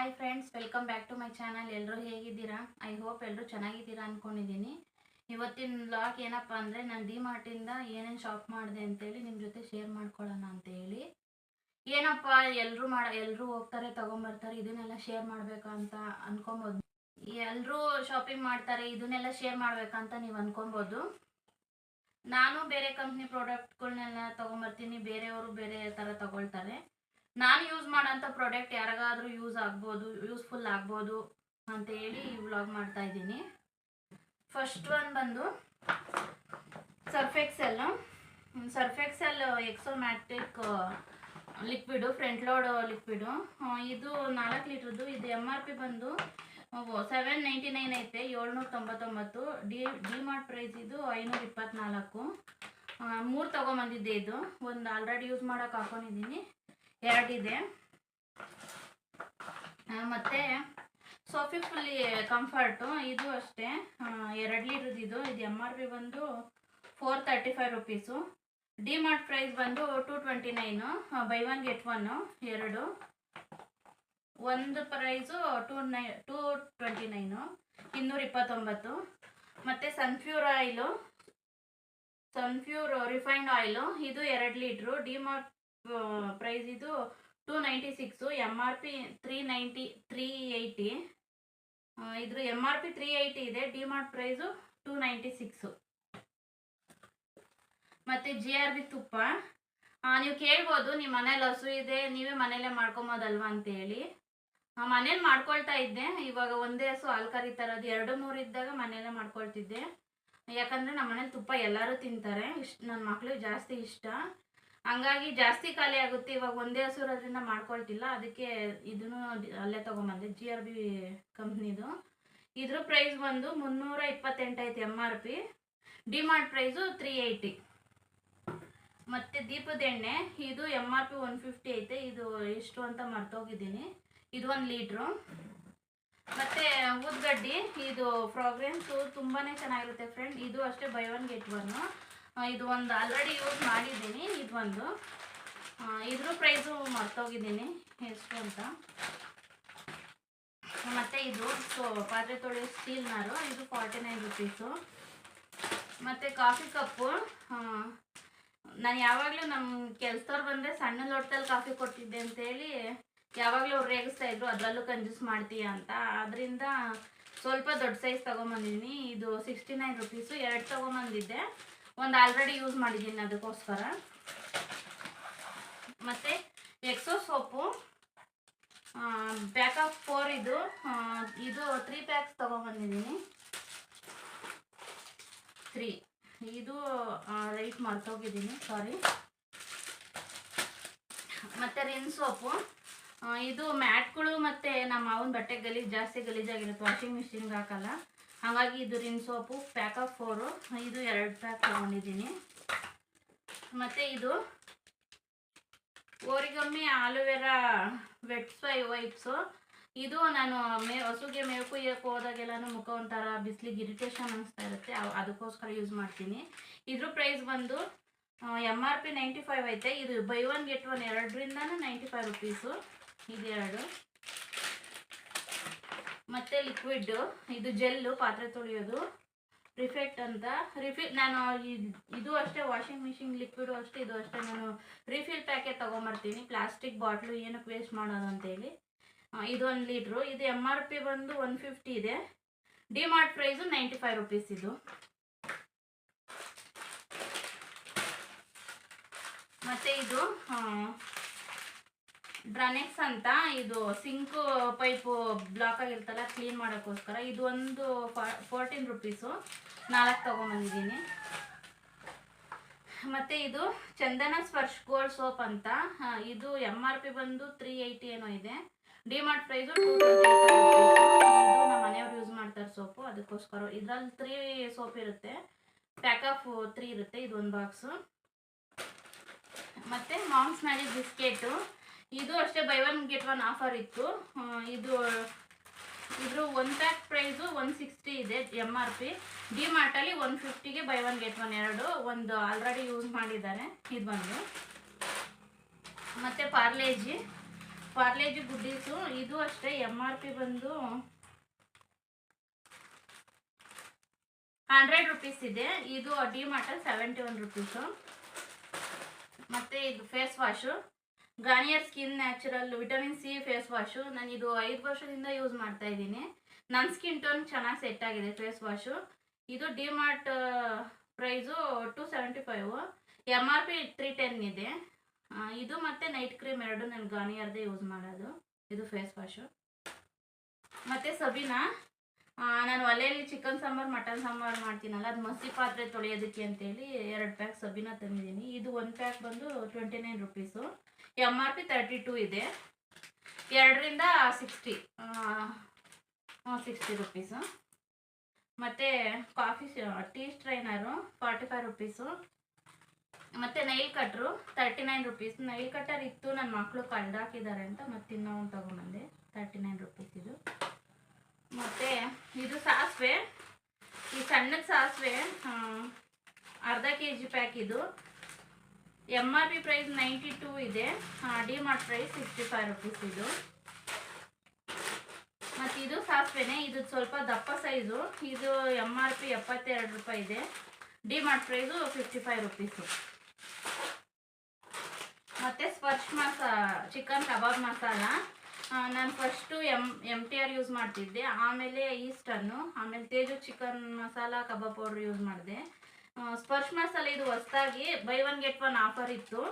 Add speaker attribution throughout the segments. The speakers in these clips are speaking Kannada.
Speaker 1: Hi friends, welcome back to my channel. ಎಲ್ಲರೂ ಹೇಗಿದ್ದೀರಾ? ಐ ಹೋಪ್ ಎಲ್ಲರೂ ಚೆನ್ನಾಗಿದ್ದೀರಾ ಅಂದ್ಕೊಂಡಿದ್ದೀನಿ. ಇವತ್ತಿನ ವ್ಲಾಗ್ ಏನಪ್ಪ ಅಂದರೆ, ನಾನು ಡಿ ಮಾರ್ಟಿಂದ ಏನೇನು ಶಾಪ್ ಮಾಡಿದೆ ಅಂತೇಳಿ ನಿಮ್ಮ ಜೊತೆ ಶೇರ್ ಮಾಡ್ಕೊಳ್ಳೋಣ ಅಂತೇಳಿ. ಏನಪ್ಪ ಎಲ್ಲರೂ ಹೋಗ್ತಾರೆ, ತೊಗೊಂಬರ್ತಾರೆ, ಇದನ್ನೆಲ್ಲ ಶೇರ್ ಮಾಡಬೇಕಾ ಅಂತ ಅನ್ಕೊಬೋದು. ಎಲ್ಲರೂ ಶಾಪಿಂಗ್ ಮಾಡ್ತಾರೆ, ಇದನ್ನೆಲ್ಲ ಶೇರ್ ಮಾಡಬೇಕಂತ ನೀವು ಅನ್ಕೊಬೋದು. ನಾನು ಬೇರೆ ಕಂಪ್ನಿ ಪ್ರಾಡಕ್ಟ್ಗಳನ್ನೆಲ್ಲ ತೊಗೊಂಬರ್ತೀನಿ, ಬೇರೆಯವರು ಬೇರೆ ಥರ ತೊಗೊಳ್ತಾರೆ. ನಾನು ಯೂಸ್ ಮಾಡೋಂಥ ಪ್ರಾಡಕ್ಟ್ ಯಾರಿಗಾದ್ರೂ ಯೂಸ್ಫುಲ್ ಆಗ್ಬೋದು ಅಂತ ಹೇಳಿ ಈ ವ್ಲಾಗ್ ಮಾಡ್ತಾ ಇದ್ದೀನಿ. ಫಸ್ಟ್ ಒನ್ ಬಂದು ಸರ್ಫ್ ಎಕ್ಸೆಲ್ ಎಕ್ಸೋಮ್ಯಾಟಿಕ್ ಲಿಕ್ವಿಡು, ಫ್ರಂಟ್ ಲೋಡ್ ಲಿಕ್ವಿಡು. ಇದು 4 ಲೀಟ್ರದ್ದು. ಇದು MRP ಬಂದು 799 ಐತೆ, 799. ಡಿ ಮಾರ್ಟ್ ಪ್ರೈಸ್ ಇದು 524. 3 ತೊಗೊಂಬಂದಿದ್ದೆ. ಇದು ಒಂದು ಆಲ್ರೆಡಿ ಯೂಸ್ ಮಾಡೋಕೆ ಹಾಕೊಂಡಿದ್ದೀನಿ, 2 ಇದೆ. ಮತ್ತು ಸೋಫಿ ಫುಲ್ಲಿ ಕಂಫರ್ಟು, ಇದು ಅಷ್ಟೇ 2 ಲೀಟ್ರದ್ದು. ಇದು MRP ಬಂದು 435 ರುಪೀಸು. ಡಿ ಮಾರ್ಟ್ ಪ್ರೈಸ್ ಬಂದು 229. By 1 get 1 2. ಒಂದು ಪ್ರೈಸು 229, 229. ಮತ್ತು ಸನ್ಫ್ಯೂರ್ ರಿಫೈನ್ಡ್ ಆಯಿಲು, ಇದು 2 ಲೀಟ್ರು. ಡಿ ಮಾರ್ಟ್ ಪ್ರೈಸ್ ಇದು 296, MRP 380. ಇದ್ರ MRP 380 ಇದೆ, ಡಿ ಮಾರ್ಟ್ ಪ್ರೈಸು 296. ಮತ್ತು GRB ತುಪ್ಪ. ನೀವು ಕೇಳ್ಬೋದು, ನಿಮ್ಮ ಮನೇಲಿ ಹಸು ಇದೆ, ನೀವೇ ಮನೇಲೇ ಮಾಡ್ಕೊಬೋದಲ್ವಾ ಅಂತೇಳಿ. ಮನೇಲಿ ಮಾಡ್ಕೊಳ್ತಾ ಇದ್ದೆ. ಇವಾಗ ಒಂದೇ ಹಸು ಹಾಲು ಕರಿತಾರದು, 2-3 ಇದ್ದಾಗ ಮನೇಲೇ ಮಾಡ್ಕೊಳ್ತಿದ್ದೆ. ಯಾಕಂದರೆ ನಮ್ಮ ಮನೇಲಿ ತುಪ್ಪ ಎಲ್ಲರೂ ತಿಂತಾರೆ, ನನ್ನ ಮಕ್ಳಿಗೆ ಜಾಸ್ತಿ ಇಷ್ಟ. ಹಂಗಾಗಿ ಜಾಸ್ತಿ ಖಾಲಿ ಆಗುತ್ತೆ. ಇವಾಗ ಒಂದೇ ಹಸು ಇರೋದ್ರಿಂದ ಮಾಡ್ಕೊಳ್ತಿಲ್ಲ, ಅದಕ್ಕೆ ಇದನ್ನು ಅಲ್ಲೇ ತೊಗೊಂಬಂದೆ, GRB ಕಂಪ್ನಿದು. ಇದ್ರ ಪ್ರೈಸ್ ಬಂದು 328 ಐತೆ MRP. D mart price 380. ಮತ್ತು ದೀಪದ ಎಣ್ಣೆ, ಇದು MRP 150 ಐತೆ. ಇದು ಎಷ್ಟು ಅಂತ ಮರ್ತೋಗಿದ್ದೀನಿ. ಇದು 1 ಲೀಟ್ರು. ಮತ್ತು ಊದ್ಗಡ್ಡಿ, ಇದು ಫ್ರಾಗ್ರೆನ್ಸು ತುಂಬಾ ಚೆನ್ನಾಗಿರುತ್ತೆ ಫ್ರೆಂಡ್. ಇದು ಅಷ್ಟೇ ಬೈ 1 ಗೆಟ್ 1. ಇದು ಒಂದು ಆಲ್ರೆಡಿ ಯೂಸ್ ಮಾಡಿದ್ದೀನಿ. ಇದು ಒಂದು ಇದ್ರ ಪ್ರೈಸು ಮರ್ತೋಗಿದ್ದೀನಿ ಎಷ್ಟು ಅಂತ. ಮತ್ತು ಇದು ಪಾತ್ರೆ ತೊಳೆಯೋ ಸ್ಟೀಲ್ ನಾರು, ಇದು 49 ರುಪೀಸು. ಮತ್ತು ಕಾಫಿ ಕಪ್ಪು, ನಾನು ಯಾವಾಗಲೂ ನಮ್ಮ ಕೆಲಸದವ್ರು ಬಂದರೆ ಸಣ್ಣ ಲೋಟದಲ್ಲಿ ಕಾಫಿ ಕೊಡ್ತಿದ್ದೆ ಅಂತೇಳಿ ಯಾವಾಗಲೂ ಅವ್ರು ರೇಗಿಸ್ತಾ ಇದ್ರು, ಅದರಲ್ಲೂ ಕಂಜೂಸ್ ಮಾಡ್ತೀಯ ಅಂತ. ಅದರಿಂದ ಸ್ವಲ್ಪ ದೊಡ್ಡ ಸೈಜ್ ತೊಗೊಂಬಂದಿದ್ದೀನಿ. ಇದು 69 ರುಪೀಸು. 2 ತೊಗೊಂಬಂದಿದ್ದೆ, ಒಂದು ಆಲ್ರೆಡಿ ಯೂಸ್ ಮಾಡಿದ್ದೀನಿ ಅದಕ್ಕೋಸ್ಕರ. ಮತ್ತು ಎಕ್ಸೋ ಸೋಪು ಪ್ಯಾಕ್ ಆಫ್ 4 ಇದು 3 ಪ್ಯಾಕ್ಸ್ ತೊಗೊಂಬಂದಿದ್ದೀನಿ. 3 ಇದು ರೈಟ್ ಮರ್ತೋಗಿದ್ದೀನಿ, ಸಾರಿ. ಮತ್ತು ರಿನ್ ಸೋಪು, ಇದು ಮ್ಯಾಟ್ಗಳು ಮತ್ತು ನಮ್ಮ ಮಾವನ ಬಟ್ಟೆ ಜಾಸ್ತಿ ಗಲೀಜಾಗಿರುತ್ತೆ, ವಾಷಿಂಗ್ ಮಿಷಿನ್ಗೆ ಹಾಕಲ್ಲ. ಹಾಗಾಗಿ ಇದು ರಿನ್ ಸೋಪು ಪ್ಯಾಕ್ ಆಫ್ 4. ಇದು 2 ಪ್ಯಾಕ್ ತೊಗೊಂಡಿದ್ದೀನಿ. ಮತ್ತು ಇದು ಓರಿಗಮ್ಮಿ ಆಲೋವೆರಾ ವೆಟ್ ವೈಪ್ಸು. ಇದು ನಾನು ಹಸುಗೆ ಮೇವು ಕುಯ್ಯೋಕ್ಕೆ ಹೋದಾಗೆಲ್ಲನೂ ಮುಖ ಒಂಥರ ಬಿಸಿಲಿಗೆ ಇರಿಟೇಷನ್ ಅನಿಸ್ತಾ ಇರುತ್ತೆ, ಅದಕ್ಕೋಸ್ಕರ ಯೂಸ್ ಮಾಡ್ತೀನಿ. ಇದ್ರ ಪ್ರೈಸ್ ಬಂದು MRP 95 ಐತೆ. ಇದು ಬೈ 1 ಗೆಟ್ 1 2ರಿಂದನೂ 95 ರುಪೀಸು. ಇದು 2. ಮತ್ತು ಲಿಕ್ವಿಡ್ಡು, ಇದು ಜೆಲ್ಲು ಪಾತ್ರೆ ತೊಳೆಯೋದು, ರಿಫೆಕ್ಟ್ ಅಂತ. ನಾನು ಇದು ಅಷ್ಟೇ ವಾಷಿಂಗ್ ಮಿಷಿನ್ ಲಿಕ್ವಿಡು ಅಷ್ಟೇ, ಇದು ಅಷ್ಟೇ ನಾನು ರಿಫಿಲ್ ಪ್ಯಾಕೆಟ್ ತೊಗೊಂಬರ್ತೀನಿ, ಪ್ಲಾಸ್ಟಿಕ್ ಬಾಟ್ಲು ಏನಕ್ಕೆ ವೇಸ್ಟ್ ಮಾಡೋದು ಅಂತೇಳಿ. ಇದು 1 ಲೀಟ್ರು. ಇದು MRP ಬಂದು 150 ಇದೆ, ಡಿ ಮಾರ್ಟ್ ಪ್ರೈಸು 95 ರುಪೀಸ್. ಇದು ಮತ್ತು ಇದು ಡ್ರನೆಕ್ಸ್ ಅಂತ, ಇದು ಸಿಂಕ್ ಪೈಪು ಬ್ಲಾಕ್ ಆಗಿರ್ತಲ್ಲ, ಕ್ಲೀನ್ ಮಾಡೋಕ್ಕೋಸ್ಕರ. ಇದು ಒಂದು 14 ರುಪೀಸು. 4 ತೊಗೊಂಬಂದಿದ್ದೀನಿ. ಮತ್ತು ಇದು ಚಂದನ ಸ್ಪರ್ಶ್ ಗೋಲ್ಡ್ ಸೋಪ್ ಅಂತ, ಇದು MRP ಬಂದು 380 ಏನೋ ಇದೆ, ಡಿ ಮಾರ್ಟ್ ಪ್ರೈಸು 225 ರುಪೀಸು. ಇದು ನಮ್ಮ ಮನೆಯವ್ರು ಯೂಸ್ ಮಾಡ್ತಾರೆ ಸೋಪು, ಅದಕ್ಕೋಸ್ಕರ. ಇದರಲ್ಲಿ 3 ಸೋಪ್ ಇರುತ್ತೆ, ಪ್ಯಾಕ್ ಆಫ್ 3 ಇರುತ್ತೆ. ಇದು 1 ಬಾಕ್ಸು. ಮತ್ತು ಮಾಮ್ಸ್ ಮ್ಯಾಜಿಕ್ ಬಿಸ್ಕೆಟು, ಇದು ಅಷ್ಟೇ ಬೈ 1 ಗೆಟ್ 1 ಆಫರ್ ಇತ್ತು. ಇದ್ರ 1 ಪ್ಯಾಕ್ ಪ್ರೈಸು 160 ಇದೆ MRP. ಡಿ ಮಾರ್ಟಲ್ಲಿ 150ಗೆ ಬೈ 1 ಗೆಟ್ 1 2. ಒಂದು ಆಲ್ರೆಡಿ ಯೂಸ್ ಮಾಡಿದ್ದಾರೆ, ಇದು ಒಂದು. ಮತ್ತು ಪಾರ್ಲೇಜಿ ಪಾರ್ಲೇಜಿ ಗುಡ್ಡೀಸು, ಇದು ಅಷ್ಟೇ MRP ಬಂದು 100 ರೂಪೀಸ್ ಇದೆ. ಇದು ಡಿಮಾರ್ಟಲ್ಲಿ 71 ರೂಪೀಸು. ಮತ್ತು ಇದು face wash, Garnier skin natural vitamin C face wash. ನಾನು ಇದು 5 ವರ್ಷದಿಂದ ಯೂಸ್ ಮಾಡ್ತಾ ಇದ್ದೀನಿ. ನನ್ನ ಸ್ಕಿನ್ ಟೋನ್ ಚೆನ್ನಾಗಿ ಸೆಟ್ ಆಗಿದೆ ಫೇಸ್ ವಾಶು. ಇದು ಡಿಮಾರ್ಟ್ ಪ್ರೈಸು 275, MRP 310 ಇದೆ. ಇದು ಮತ್ತು ನೈಟ್ ಕ್ರೀಮ್ ಎರಡು ನಾನು ಗಾರ್ನಿಯರ್ದೇ ಯೂಸ್ ಮಾಡೋದು. ಇದು ಫೇಸ್ ವಾಶು. ಮತ್ತು ಸಬೀನಾ, ನಾನು ಒಲೆಯಲ್ಲಿ ಚಿಕನ್ ಸಾಂಬಾರು ಮಟನ್ ಸಾಂಬಾರು ಮಾಡ್ತೀನಲ್ಲ, ಅದು ಮಸಿ ಪಾತ್ರೆ ತೊಳೆಯೋದಕ್ಕೆ ಅಂತೇಳಿ 2 ಪ್ಯಾಕ್ ಸಬೀನಾ ತಂದಿದ್ದೀನಿ. ಇದು 1 ಪ್ಯಾಕ್ ಬಂದು 29 ರೂಪೀಸು, MRP 32 ಇದೆ. 2ರಿಂದ 60 ರೂಪೀಸು. ಮತ್ತು ಕಾಫಿ ಟೀ ಸ್ಟ್ರೈನರು 45 ರೂಪೀಸು. ಮತ್ತು nail cutter 39 rupees. Nail cutter ಇತ್ತು, ನನ್ನ ಮಕ್ಕಳು ಕಳ್ದಾಕಿದ್ದಾರೆ ಅಂತ ಮತ್ತೆ ಇನ್ನೊಂದು ತೊಗೊಂಬಂದೆ. 39 ರೂಪೀಸ್ ಇದು. ಮತ್ತು ಇದು ಸಾಸಿವೆ, ಈ ಸಣ್ಣದ ಸಾಸಿವೆ ಅರ್ಧ kg ಪ್ಯಾಕ್. ಇದು MRP ಪ್ರೈಸ್ 92 ಇದೆ, ಡಿಮಾರ್ಟ್ ಪ್ರೈಸ್ 65 ರೂಪೀಸ್ ಇದು. ಮತ್ತು ಇದು ಸಾಸಿವೆನೇ, ಇದು ಸ್ವಲ್ಪ ದಪ್ಪ ಸೈಜು. ಇದು MRP 72 ರೂಪಾಯಿ ಇದೆ, ಡಿಮಾರ್ಟ್ ಪ್ರೈಸು 55 ರೂಪೀಸು. ಮತ್ತು ಸ್ಪರ್ಶ್ ಚಿಕನ್ ಕಬಾಬ್ ಮಸಾಲ, ನಾನು ಫಸ್ಟು MTR ಯೂಸ್ ಮಾಡ್ತಿದ್ದೆ, ಆಮೇಲೆ ಈಸ್ಟನ್ನು, ಆಮೇಲೆ ತೇಜು ಚಿಕನ್ ಮಸಾಲ ಕಬಾಬ್ ಪೌಡ್ರ್ ಯೂಸ್ ಮಾಡಿದೆ. ಸ್ಪರ್ಶ್ ಮಸಾಲೆ ಇದು ಹೊಸದಾಗಿ ಬೈ 1 get 1 ಆಫರ್ ಇತ್ತು.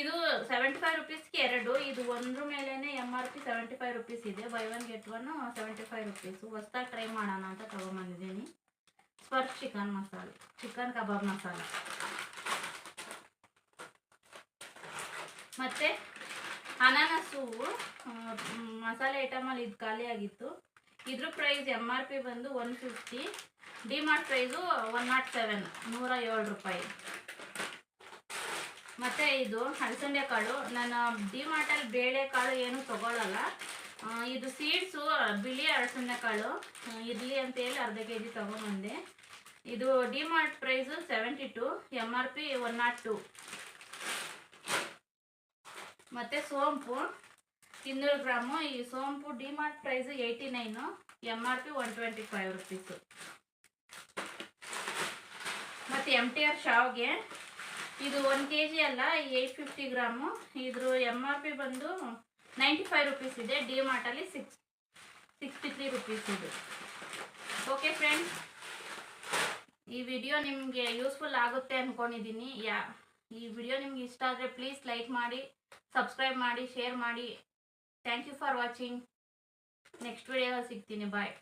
Speaker 1: ಇದು 75 ರೂಪೀಸ್ಗೆ 2. ಇದು ಒಂದ್ರ ಮೇಲೇ MRP 75 ರೂಪೀಸ್ ಇದೆ, ಬೈ 1 get 1 75 ರೂಪೀಸು. ಹೊಸದಾಗಿ ಟ್ರೈ ಮಾಡೋಣ ಅಂತ ತೊಗೊಂಬಂದಿದ್ದೀನಿ. ಸ್ಪರ್ಶ್ ಚಿಕನ್ ಮಸಾಲೆ, ಚಿಕನ್ ಕಬಾಬ್ ಮಸಾಲ. ಮತ್ತು ಅನಾನಸು ಮಸಾಲೆ ಐಟಮಲ್ಲಿ ಇದು ಖಾಲಿ ಆಗಿತ್ತು. ಇದ್ರ ಪ್ರೈಸ್ MRP ಬಂದು 150, ಡಿಮಾರ್ಟ್ ಪ್ರೈಸು 107, 107 ರೂಪಾಯಿ. ಮತ್ತು ಇದು ಹಲಸಂದೆ ಕಾಳು, ನಾನು ಡಿಮಾರ್ಟಲ್ಲಿ ಬೇಳೆಕಾಳು ಏನು ತೊಗೊಳ್ಳಲ್ಲ. ಇದು ಸೀಡ್ಸು ಬಿಳಿ ಹಲಸಂದೆ ಕಾಳು ಇರಲಿ ಅಂತೇಳಿ ಅರ್ಧ kg ತೊಗೊಂಬಂದೆ. ಇದು ಡಿಮಾರ್ಟ್ ಪ್ರೈಸು 72, MRP 102. ಮತ್ತು ಸೋಂಪು 200 ಗ್ರಾಮು. ಈ ಸೋಂಪು ಡಿಮಾರ್ಟ್ ಪ್ರೈಸು 89, MRP 125 ರೂಪೀಸು. ಮತ್ತು MTR ಶಾವ್ಗೆ, ಇದು 1 kg ಅಲ್ಲ, 850 ಗ್ರಾಮು. ಇದ್ರ MRP ಬಂದು 95 ರೂಪೀಸ್ ಇದೆ, ಡಿಮಾರ್ಟಲ್ಲಿ 63 ರೂಪೀಸ್ ಇದು. ಓಕೆ ಫ್ರೆಂಡ್ಸ್, ಈ ವಿಡಿಯೋ ನಿಮಗೆ ಯೂಸ್ಫುಲ್ ಆಗುತ್ತೆ ಅಂದ್ಕೊಂಡಿದ್ದೀನಿ. ಈ ವಿಡಿಯೋ ನಿಮ್ಗೆ ಇಷ್ಟ ಆದರೆ ಪ್ಲೀಸ್ ಲೈಕ್ ಮಾಡಿ, ಸಬ್ಸ್ಕ್ರೈಬ್ ಮಾಡಿ, ಶೇರ್ ಮಾಡಿ. Thank you for watching. Next video ಸಿಗ್ತೀನಿ. ಬಾಯ್.